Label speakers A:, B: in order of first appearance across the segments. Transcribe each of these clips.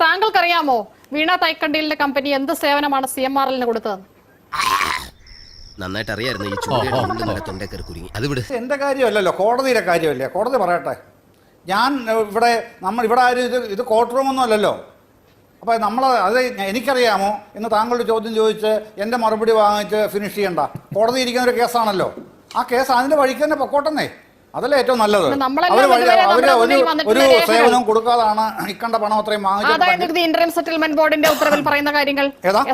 A: താങ്കൾക്കറിയാമോ വീണ തൈക്കണ്ടിലിന്റെ company എന്ത് സേവനമാണ് CMRL കൊടുത്തത്?
B: നന്നായിട്ട് അറിയായിരുന്നു ഈ ചൂടിന്റെ തൊണ്ടേക്കറി കുരുങ്ങി. അത് വിട്.
C: എന്റെ കാര്യമല്ലല്ലോ, കോടതിയുടെ കാര്യമല്ലേ, കോടതി പറയട്ടെ. ഞാൻ ഇവിടെ ആരും ഇത് കോർട്ട് റൂമൊന്നും അല്ലല്ലോ. അപ്പോൾ അത് എനിക്കറിയാമോ എന്ന് താങ്കളുടെ ചോദ്യം ചോദിച്ച് എൻ്റെ മറുപടി വാങ്ങിച്ച് ഫിനിഷ് ചെയ്യണ്ട. കോടതി ഇരിക്കുന്ന ഒരു കേസാണല്ലോ, ആ കേസ് അതിൻ്റെ വഴിക്ക് തന്നെ പൊക്കോട്ടെന്നേ, അതല്ലേ ഏറ്റവും നല്ലത്. ഒരു സേവനവും കൊടുക്കാതാണ് ഇക്കണ്ട പണം അത്രയും വാങ്ങിച്ചത്.
A: ഇന്ററിം സെറ്റിൽമെന്റ് ബോർഡിന്റെ ഉത്തരവിൽ പറയുന്ന കാര്യങ്ങൾ,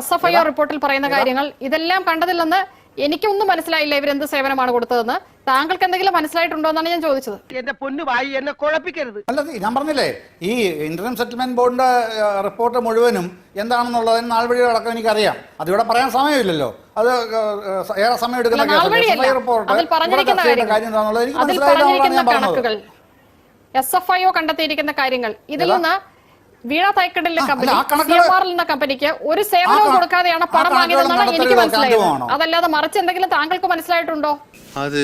A: SFIO റിപ്പോർട്ടിൽ പറയുന്ന കാര്യങ്ങൾ, ഇതെല്ലാം കണ്ടതിൽ നിന്ന് എനിക്കൊന്നും മനസ്സിലായില്ല ഇവരെന്ത് സേവനമാണ് കൊടുത്തതെന്ന്. താങ്കൾക്ക് എന്തെങ്കിലും മനസ്സിലായിട്ടുണ്ടോ എന്നാണ് ഞാൻ ചോദിച്ചത്.
D: എന്റെ പൊന്നുവായി എന്നെ കുഴപ്പിക്കരുത്.
C: അല്ല, ഞാൻ പറഞ്ഞില്ലേ, ഈ ഇന്ററിം സെറ്റിൽമെന്റ് ബോർഡിന്റെ റിപ്പോർട്ട് മുഴുവനും എന്താണെന്നുള്ളതിന് നാൾ വഴി അടക്കം എനിക്കറിയാം. അതിവിടെ പറയാൻ സമയമില്ലല്ലോ, അത് ഏറെ സമയം എടുക്കുന്ന
A: കണക്കുകൾ SFIO കണ്ടെത്തിയിരിക്കുന്ന കാര്യങ്ങൾ. ഇതിൽ നിന്ന് വീണ തൈക്കണ്ടിലിന്റെ കമ്പനി CMRL എന്ന കമ്പനിക്ക് ഒരു സേവനവും കൊടുക്കാതെയാണ് പണം വാങ്ങിയതെന്നാണ് എനിക്ക് മനസ്സിലായത്. അതല്ലാതെ മറിച്ച് എന്തെങ്കിലും താങ്കൾക്ക് മനസ്സിലായിട്ടുണ്ടോ?
E: അത്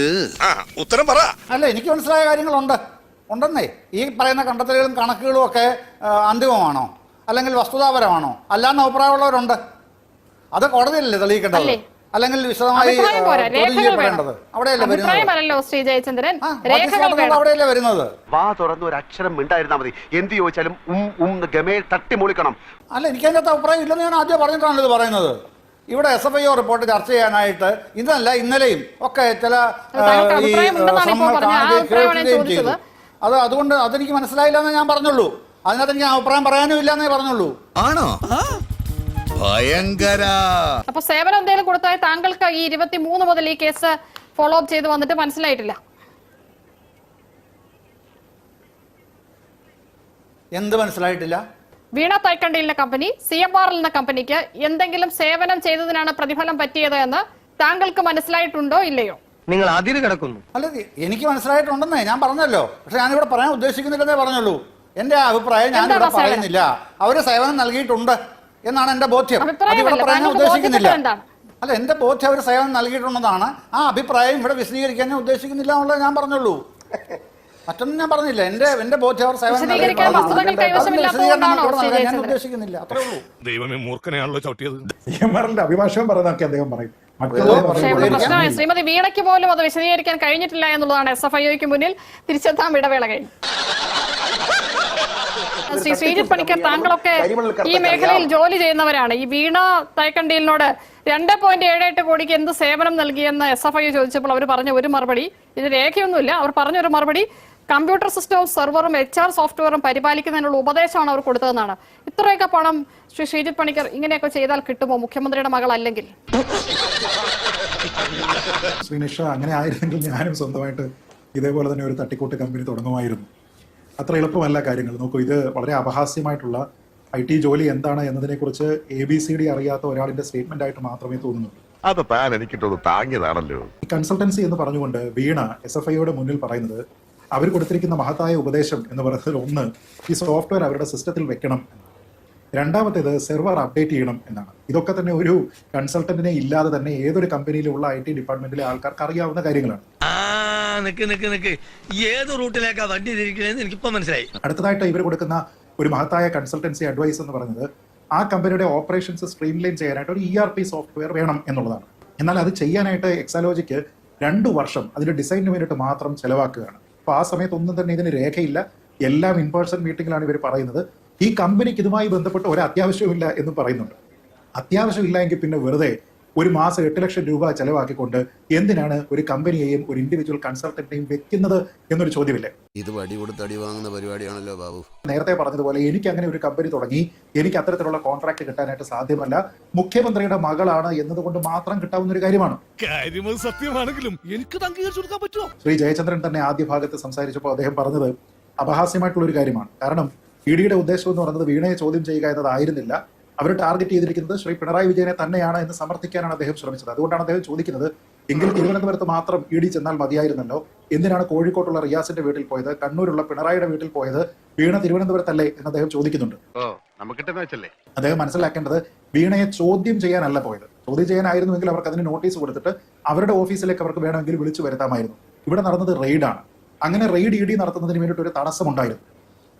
E: ഉത്തരം പറ.
C: അല്ല, എനിക്ക് മനസ്സിലായ കാര്യങ്ങളുണ്ടെന്നേ. ഈ പറയുന്ന കണ്ടെത്തലുകളും കണക്കുകളും ഒക്കെ അന്തിമമാണോ അല്ലെങ്കിൽ വസ്തുതാപരമാണോ അല്ലാന്ന് അഭിപ്രായമുള്ളവരുണ്ട്. അത് കോടതിയല്ലേ തെളിയിക്കേണ്ടത്, അല്ലെങ്കിൽ വിശദമായി അവിടെയല്ലേ വരുന്നത്.
D: വാ തുറന്ന് ഒരു അക്ഷരം മിണ്ടായിരുന്നാ മതി, എന്ത് ചോദിച്ചാലും തട്ടിമൂളിക്കണം.
C: അല്ല, എനിക്ക് അതിനകത്ത് അഭിപ്രായം ഇല്ലെന്ന് ഞാൻ ആദ്യം പറഞ്ഞിട്ടാണ് ഇത് പറയുന്നത്. ഇവിടെ SFIO റിപ്പോർട്ട് ചർച്ച ചെയ്യാനായിട്ട് ഇന്നലെയും ഒക്കെ ചില ചെയ്തു. അതുകൊണ്ട് അതെനിക്ക് മനസ്സിലായില്ല എന്ന് ഞാൻ പറഞ്ഞുള്ളൂ. അതിനകത്ത് എനിക്ക് അഭിപ്രായം പറയാനും ഇല്ല എന്നേ പറഞ്ഞുള്ളൂ.
E: ആണോ? ഭയങ്കര.
A: അപ്പൊ സേവനം എന്തെങ്കിലും കൊടുത്താൽ താങ്കൾക്ക് ഈ 23 മുതൽ ഈ കേസ് ഫോളോ അപ്പ് ചെയ്ത് വന്നിട്ട് മനസ്സിലായിട്ടില്ല?
C: എന്ത് മനസ്സിലായിട്ടില്ല?
A: വീണ തൈക്കണ്ടിലിന്റെ കമ്പനി CMRL എന്ന കമ്പനിക്ക് എന്തെങ്കിലും സേവനം ചെയ്തതിനാണ് പ്രതിഫലം പറ്റിയത് എന്ന് താങ്കൾക്ക് മനസ്സിലായിട്ടുണ്ടോ ഇല്ലയോ?
D: നിങ്ങൾ അതിര് കിടക്കുന്നു.
C: അല്ല, എനിക്ക് മനസ്സിലായിട്ടുണ്ടെന്നേ ഞാൻ പറഞ്ഞല്ലോ. പക്ഷെ ഞാനിവിടെ പറയാൻ ഉദ്ദേശിക്കുന്നില്ലെന്നേ പറഞ്ഞുള്ളൂ. എന്റെ അഭിപ്രായം ഞാനിവിടെ പറയുന്നില്ല. അവര് സേവനം നൽകിയിട്ടുണ്ട് എന്നാണ് എന്റെ ബോധ്യം. അതിവിടെ പറയാൻ ഉദ്ദേശിക്കുന്നില്ല. അല്ല, എന്റെ ബോധ്യം അവർ സേവനം നൽകിയിട്ടുണ്ടെന്നാണ്. ആ അഭിപ്രായം ഇവിടെ വിശദീകരിക്കാൻ ഞാൻ ഉദ്ദേശിക്കുന്നില്ല എന്നുള്ളത് ഞാൻ പറഞ്ഞുള്ളൂ. മറ്റൊന്നും ഞാൻ പറഞ്ഞില്ല. എന്റെ ബോധ്യം അവർ സേവനം ഞാൻ ഉദ്ദേശിക്കുന്നില്ല, അത്രേ ഉള്ളൂ.
E: ദൈവമേ, മൂർഖനെയാണല്ലോ ചവിട്ടിയത്.
F: അഭിഭാഷകൻ പറയുന്നതൊക്കെ അദ്ദേഹം പറയും.
A: ശ്രീമതി വീണയ്ക്ക് പോലും അത് വിശദീകരിക്കാൻ കഴിഞ്ഞിട്ടില്ല എന്നുള്ളതാണ് SFIOയ്ക്ക് മുന്നിൽ. തിരിച്ചെത്താൻ ഇടവേള കഴിഞ്ഞു. ശ്രീ ശ്രീജിത്ത് പണിക്കർ, താങ്കളൊക്കെ ഈ മേഖലയിൽ ജോലി ചെയ്യുന്നവരാണ്. ഈ വീണ തൈക്കണ്ടിലിനോട് 2.78 കോടിക്ക് എന്ത് സേവനം നൽകിയെന്ന് SFIO ചോദിച്ചപ്പോൾ അവർ പറഞ്ഞ ഒരു മറുപടി, ഇത് രേഖയൊന്നുമില്ല, അവർ പറഞ്ഞൊരു മറുപടി കമ്പ്യൂട്ടർ സിസ്റ്റവും സെർവറും HR സോഫ്റ്റ്വെയറും പരിപാലിക്കുന്നതിനുള്ള ഉപദേശമാണ് അവർ കൊടുത്തതെന്നാണ്. ഇത്രയൊക്കെ പണം ശ്രീ ശ്രീജിത്ത് പണിക്കർ ഇങ്ങനെയൊക്കെ ചെയ്താൽ കിട്ടുമോ മുഖ്യമന്ത്രിയുടെ മകൾ അല്ലെങ്കിൽ?
F: ശ്രീനിഷ, അങ്ങനെ ആയിരുന്നെങ്കിൽ ഞാനും സ്വന്തമായിട്ട് ഇതേപോലെ തന്നെ ഒരു തട്ടിക്കൂട്ട് കമ്പനി തുടങ്ങുമായിരുന്നു. അത്ര എളുപ്പമല്ല കാര്യങ്ങൾ. നോക്കൂ, ഇത് വളരെ അപഹാസ്യമായിട്ടുള്ള IT ജോലി എന്താണ് എന്നതിനെക്കുറിച്ച് ABCD അറിയാത്ത ഒരാളിന്റെ സ്റ്റേറ്റ്മെന്റ് ആയിട്ട് മാത്രമേ തോന്നുന്നുള്ളൂ.
E: അത് താൻ എനിക്കിട്ടത് താങ്ങിയതാണല്ലോ.
F: ഈ കൺസൾട്ടൻസി എന്ന് പറഞ്ഞുകൊണ്ട് വീണ SFIOയുടെ മുന്നിൽ പറയുന്നത് അവർ കൊടുത്തിരിക്കുന്ന മഹത്തായ ഉപദേശം എന്ന് പറയുന്നതിൽ ഒന്ന്, ഈ സോഫ്റ്റ്വെയർ അവരുടെ സിസ്റ്റത്തിൽ വെക്കണം എന്നാണ്. രണ്ടാമത്തേത് സെർവർ അപ്ഡേറ്റ് ചെയ്യണം എന്നാണ്. ഇതൊക്കെ തന്നെ ഒരു കൺസൾട്ടന്റിനെ ഇല്ലാതെ തന്നെ ഏതൊരു കമ്പനിയിലുള്ള IT ഡിപ്പാർട്ട്മെന്റിലെ ആൾക്കാർക്ക് അറിയാവുന്ന കാര്യങ്ങളാണ്.
G: ഏത് റൂട്ടിലേക്കാ വണ്ടി തിരിക്കണേന്ന് എനിക്കിപ്പോ മനസ്സിലായി.
F: അടുത്തതായിട്ട് ഇവർ കൊടുക്കുന്ന ഒരു മഹത്തായ കൺസൾട്ടൻസി അഡ്വൈസ് എന്ന് പറയുന്നത് ആ കമ്പനിയുടെ ഓപ്പറേഷൻസ് സ്ട്രീംലൈൻ ചെയ്യാനായിട്ട് ഒരു ERP സോഫ്റ്റ്വെയർ വേണം എന്നുള്ളതാണ്. എന്നാൽ അത് ചെയ്യാനായിട്ട് എക്സാലോജിക്ക് 2 വർഷം അതിന്റെ ഡിസൈനിന് വേണ്ടിയിട്ട് മാത്രം ചെലവാക്കുകയാണ്. അപ്പോൾ ആ സമയത്തൊന്നും തന്നെ ഇതിന് രേഖയില്ല. എല്ലാം ഇൻ പേഴ്സൺ മീറ്റിംഗിലാണ് ഇവർ പറയുന്നത്. ഈ കമ്പനിക്ക് ഇതുമായി ബന്ധപ്പെട്ട് ഒരു അത്യാവശ്യമില്ല എന്ന് പറയുന്നുണ്ട്. അത്യാവശ്യമില്ല എങ്കിൽ പിന്നെ വെറുതെ ഒരു മാസം 8 ലക്ഷം രൂപ ചെലവാക്കിക്കൊണ്ട് എന്തിനാണ് ഒരു കമ്പനിയെയും ഒരു ഇൻഡിവിജ്വൽ കൺസൾട്ടന്റിനെയും വെക്കുന്നത് എന്നൊരു ചോദ്യമില്ലേ?
B: ഇത് വടി കൊടുത്ത് അടി വാങ്ങുന്ന പരിപാടിയാണല്ലോ ബാബു.
F: നേരത്തെ പറഞ്ഞതുപോലെ എനിക്ക് അങ്ങനെ ഒരു കമ്പനി തുടങ്ങി എനിക്ക് അത്തരത്തിലുള്ള കോൺട്രാക്ട് കിട്ടാനായിട്ട് സാധ്യമല്ല. മുഖ്യമന്ത്രിയുടെ മകളാണ് എന്നതുകൊണ്ട് മാത്രം കിട്ടാവുന്ന ഒരു കാര്യമാണ്.
E: സത്യമാണെങ്കിലും എനിക്ക് അംഗീകരിച്ചു കൊടുക്കാൻ പറ്റുമോ?
F: ശ്രീ ജയചന്ദ്രൻ തന്നെ ആദ്യ ഭാഗത്ത് സംസാരിച്ചപ്പോൾ അദ്ദേഹം പറഞ്ഞത് അപഹാസ്യമായിട്ടുള്ള ഒരു കാര്യമാണ്. കാരണം EDയുടെ ഉദ്ദേശം എന്ന് പറയുന്നത് വീണയെ ചോദ്യം ചെയ്യുക എന്നതായിരുന്നില്ല. അവർ ടാർഗറ്റ് ചെയ്തിരിക്കുന്നത് ശ്രീ പിണറായി വിജയനെ തന്നെയാണ് എന്ന് സമർത്ഥിക്കാനാണ് അദ്ദേഹം ശ്രമിച്ചത്. അതുകൊണ്ടാണ് അദ്ദേഹം ചോദിക്കുന്നത്, എങ്കിൽ തിരുവനന്തപുരത്ത് മാത്രം ED ചെന്നാൽ മതിയായിരുന്നല്ലോ, എന്തിനാണ് കോഴിക്കോട്ടുള്ള റിയാസിന്റെ വീട്ടിൽ പോയത്, കണ്ണൂരുള്ള പിണറായിയുടെ വീട്ടിൽ പോയത്, വീണ തിരുവനന്തപുരത്തല്ലേ എന്ന് അദ്ദേഹം ചോദിക്കുന്നുണ്ട്. അദ്ദേഹം മനസ്സിലാക്കേണ്ടത് വീണയെ ചോദ്യം ചെയ്യാനല്ല പോയത്. ചോദ്യം ചെയ്യാനായിരുന്നുവെങ്കിൽ അവർക്ക് അതിന് നോട്ടീസ് കൊടുത്തിട്ട് അവരുടെ ഓഫീസിലേക്ക് അവർക്ക് വേണമെങ്കിൽ വിളിച്ചു വരുത്താമായിരുന്നു. ഇവിടെ നടന്നത് റെയ്ഡാണ്. അങ്ങനെ റെയ്ഡ് ED നടത്തുന്നതിന് വേണ്ടിയിട്ട് ഒരു തടസ്സമുണ്ടായിരുന്നു.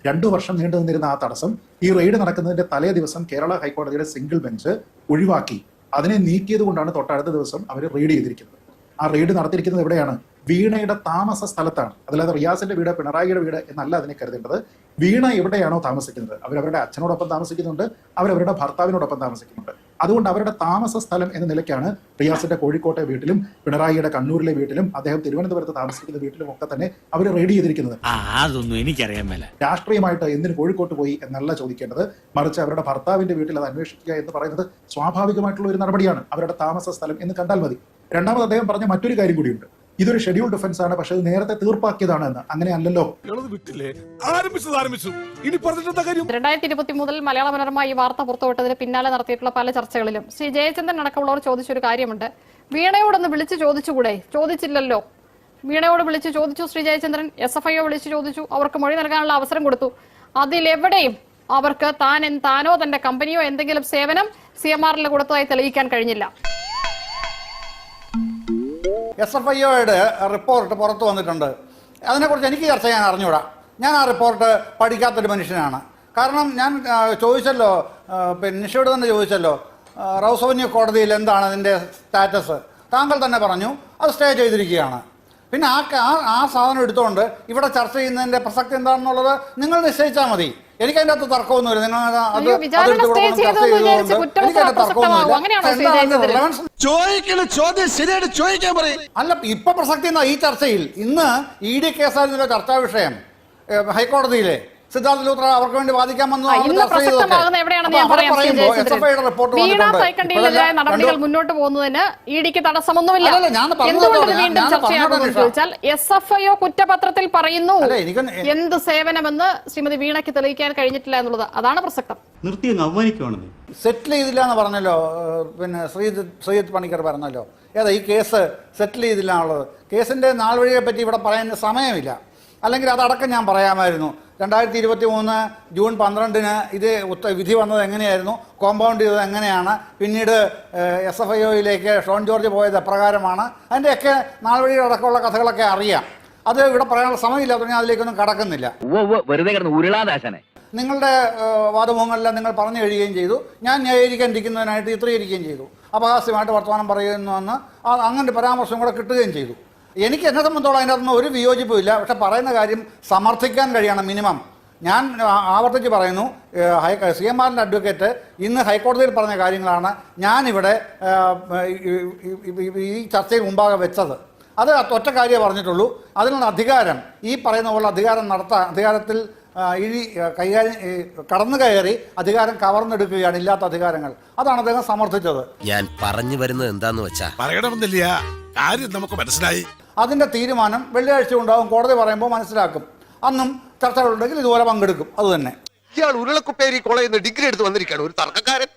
F: 2 വർഷം നീണ്ടു നിന്നിരുന്ന ആ തടസ്സം ഈ റെയ്ഡ് നടക്കുന്നതിന്റെ തലേ ദിവസം കേരള ഹൈക്കോടതിയുടെ സിംഗിൾ ബെഞ്ച് ഒഴിവാക്കി. അതിനെ നീക്കിയത് കൊണ്ടാണ് തൊട്ടടുത്ത ദിവസം അവർ റെയ്ഡ് ചെയ്തിരിക്കുന്നത്. ആ റെയ്ഡ് നടത്തിയിരിക്കുന്നത് എവിടെയാണ്? വീണയുടെ താമസ സ്ഥലത്താണ്. അതല്ലാതെ റിയാസിന്റെ വീട്, പിണറായിയുടെ വീട് എന്നല്ല അതിനെ കരുതേണ്ടത്. വീണ എവിടെയാണോ താമസിക്കുന്നത്, അവരവരുടെ അച്ഛനോടൊപ്പം താമസിക്കുന്നുണ്ട്, അവരവരുടെ ഭർത്താവിനോടൊപ്പം താമസിക്കുന്നുണ്ട്. അതുകൊണ്ട് അവരുടെ താമസ സ്ഥലം എന്ന നിലയ്ക്കാണ് റിയാസിന്റെ കോഴിക്കോട്ടെ വീട്ടിലും പിണറായിയുടെ കണ്ണൂരിലെ വീട്ടിലും അദ്ദേഹം തിരുവനന്തപുരത്ത് താമസിക്കുന്ന വീട്ടിലും ഒക്കെ തന്നെ അവർ റെയ്ഡ് ചെയ്തിരിക്കുന്നത്.
G: അതൊന്നും എനിക്കറിയാൻ മേല.
F: രാഷ്ട്രീയമായിട്ട് എന്തിന് കോഴിക്കോട്ട് പോയി എന്നല്ല ചോദിക്കേണ്ടത്, മറിച്ച് അവരുടെ ഭർത്താവിന്റെ വീട്ടിൽ അത് അന്വേഷിക്കുക എന്ന് പറയുന്നത് സ്വാഭാവികമായിട്ടുള്ള ഒരു നടപടിയാണ്. അവരുടെ താമസ സ്ഥലം എന്ന് കണ്ടാൽ മതി. രണ്ടാമത് അദ്ദേഹം പറഞ്ഞ മറ്റൊരു കാര്യം കൂടിയുണ്ട്. ഇതൊരു ഷെഡ്യൂൾ ഡിഫൻസ് ആണ്, പക്ഷേ ഇത് നേരത്തെ തീർപ്പാക്കിയതാണ് എന്ന്. അങ്ങനെ അല്ലല്ലോ.
E: വിട്ടില്ലേ? ആരംഭിച്ചു. ഇനി പറഞ്ഞിട്ടെന്താ കാര്യം?
A: 2023 മലയാള മനോരമ ഈ വാർത്ത പുറത്തുവിട്ടതിന് പിന്നാലെ നടത്തിയിട്ടുള്ള പല ചർച്ചകളിലും ശ്രീ ജയചന്ദ്രൻ അടക്കമുള്ളവർ ചോദിച്ചൊരു കാര്യമുണ്ട്. വീണയോടൊന്ന് വിളിച്ച് ചോദിച്ചുകൂടെ? ചോദിച്ചില്ലല്ലോ. വീണയോട് വിളിച്ച് ചോദിച്ചു ശ്രീ ജയചന്ദ്രൻ, SFIO വിളിച്ച് ചോദിച്ചു, അവർക്ക് മൊഴി നൽകാനുള്ള അവസരം കൊടുത്തു. അതിലെവിടെയും അവർക്ക് താനോ തന്റെ കമ്പനിയോ എന്തെങ്കിലും സേവനം CMRൽ കൊടുത്തതായി തെളിയിക്കാൻ കഴിഞ്ഞില്ല.
C: SFIOയുടെ റിപ്പോർട്ട് പുറത്തു വന്നിട്ടുണ്ട്. അതിനെക്കുറിച്ച് എനിക്ക് ചർച്ച ചെയ്യാൻ അറിഞ്ഞൂടാ. ഞാൻ ആ റിപ്പോർട്ട് പഠിക്കാത്തൊരു മനുഷ്യനാണ്. കാരണം ഞാൻ ചോദിച്ചല്ലോ, പിന്നെ നിഷയോട് തന്നെ ചോദിച്ചല്ലോ, റൗസ് അവന്യൂ കോടതിയിൽ എന്താണ് അതിൻ്റെ സ്റ്റാറ്റസ്. താങ്കൾ തന്നെ പറഞ്ഞു അത് സ്റ്റേ ചെയ്തിരിക്കുകയാണ്. പിന്നെ ആ സാധനം എടുത്തുകൊണ്ട് ഇവിടെ ചർച്ച ചെയ്യുന്നതിൻ്റെ പ്രസക്തി എന്താണെന്നുള്ളത് നിങ്ങൾ നിശ്ചയിച്ചാൽ മതി. എനിക്ക് അതിൻ്റെ അകത്ത് തർക്കമൊന്നുമില്ല. നിങ്ങൾ അല്ല, ഇപ്പൊ പ്രസക്തി ഈ ചർച്ചയിൽ ഇന്ന് ED കേസായിരുന്നല്ലോ ചർച്ചാ വിഷയം. ഹൈക്കോടതിയിലെ സിദ്ധാർത്ഥ ലൂത്ര അവർക്ക് വേണ്ടി വാദിക്കാൻ വന്നു.
A: നടപടികൾ മുന്നോട്ട് പോകുന്നതിന് EDക്ക് തടസ്സമൊന്നുമില്ല. എന്തുകൊണ്ട് വീണ്ടും ചർച്ചയാകുമെന്ന് ചോദിച്ചാൽ SFIO കുറ്റപത്രത്തിൽ പറയുന്നു എന്ത് സേവനമെന്ന് ശ്രീമതി വീണയ്ക്ക് തെളിയിക്കാൻ കഴിഞ്ഞിട്ടില്ല എന്നുള്ളത്. അതാണ് പ്രസക്തം.
H: നിർത്തി അവമാനിക്കുവാണെന്ന്
C: സെറ്റിൽ ചെയ്തില്ല എന്ന് പറഞ്ഞല്ലോ. പിന്നെ ശ്രീജിത്ത് പണിക്കർ പറഞ്ഞല്ലോ. ഏതാ ഈ കേസ് സെറ്റിൽ ചെയ്തില്ല എന്നുള്ളത്? കേസിന്റെ നാൾ വഴിയെ പറ്റി ഇവിടെ പറയാൻ സമയമില്ല. അല്ലെങ്കിൽ അതടക്കം ഞാൻ പറയാമായിരുന്നു. 2023 ജൂൺ 12 ഇത് വിധി വന്നത് എങ്ങനെയായിരുന്നു, കോമ്പൗണ്ട് ചെയ്തത് എങ്ങനെയാണ്, പിന്നീട് SFIOയിലേക്ക് ഷോൺ ജോർജ് പോയത് എപ്രകാരമാണ്, അതിൻ്റെയൊക്കെ നാൾ വഴി അടക്കമുള്ള കഥകളൊക്കെ അറിയാം. അത് ഇവിടെ പറയാനുള്ള സമയമില്ലാത്തതുകൊണ്ട് ഞാൻ അതിലേക്കൊന്നും കടക്കുന്നില്ല. നിങ്ങളുടെ വാദമുഖങ്ങളെല്ലാം നിങ്ങൾ പറഞ്ഞു കഴിയുകയും ചെയ്തു. ഞാൻ ന്യായീകരിക്കാനിരിക്കുന്നതിനായിട്ട് ചിത്രീകരിക്കുകയും ചെയ്തു. അപഹാസ്യമായിട്ട് വർത്തമാനം പറയുന്നുവെന്ന് അങ്ങനെ പരാമർശം കൂടെ കിട്ടുകയും ചെയ്തു. എനിക്ക് എന്നെ സംബന്ധിച്ചോളം അതിനകത്തൊന്നും ഒരു വിയോജിപ്പുമില്ല. പക്ഷെ പറയുന്ന കാര്യം സമർത്ഥിക്കാൻ കഴിയണം മിനിമം. ഞാൻ ആവർത്തിച്ച് പറയുന്നു, CMRന്റെ അഡ്വക്കേറ്റ് ഇന്ന് ഹൈക്കോടതിയിൽ പറഞ്ഞ കാര്യങ്ങളാണ് ഞാനിവിടെ ഈ ചർച്ചയിൽ മുമ്പാകെ വെച്ചത്. അത് ഒറ്റ കാര്യമേ പറഞ്ഞിട്ടുള്ളൂ. അതിനുള്ള അധികാരം, ഈ പറയുന്ന പോലെ അധികാരത്തിൽ കടന്നു കയറി അധികാരം കവർന്നെടുക്കുകയാണ്, ഇല്ലാത്ത അധികാരങ്ങൾ. അതാണ് അദ്ദേഹം സമർത്ഥിച്ചത്.
B: ഞാൻ പറഞ്ഞു വരുന്നത് എന്താന്ന് വെച്ചാ
E: പറയണമെന്നില്ല, കാര്യം നമുക്ക് മനസ്സിലായി.
C: അതിന്റെ തീരുമാനം വെള്ളിയാഴ്ച ഉണ്ടാകും. കോടതി പറയുമ്പോൾ മനസ്സിലാക്കും. അന്നും ചർച്ചകളുണ്ടെങ്കിൽ ഇതുപോലെ പങ്കെടുക്കും. അതുതന്നെ.
D: ഇയാൾ ഉരുളക്കുപ്പേരി കോളേജിൽ നിന്ന് ഡിഗ്രി എടുത്ത് വന്നിരിക്കുകയാണ്, ഒരു തർക്കക്കാരൻ.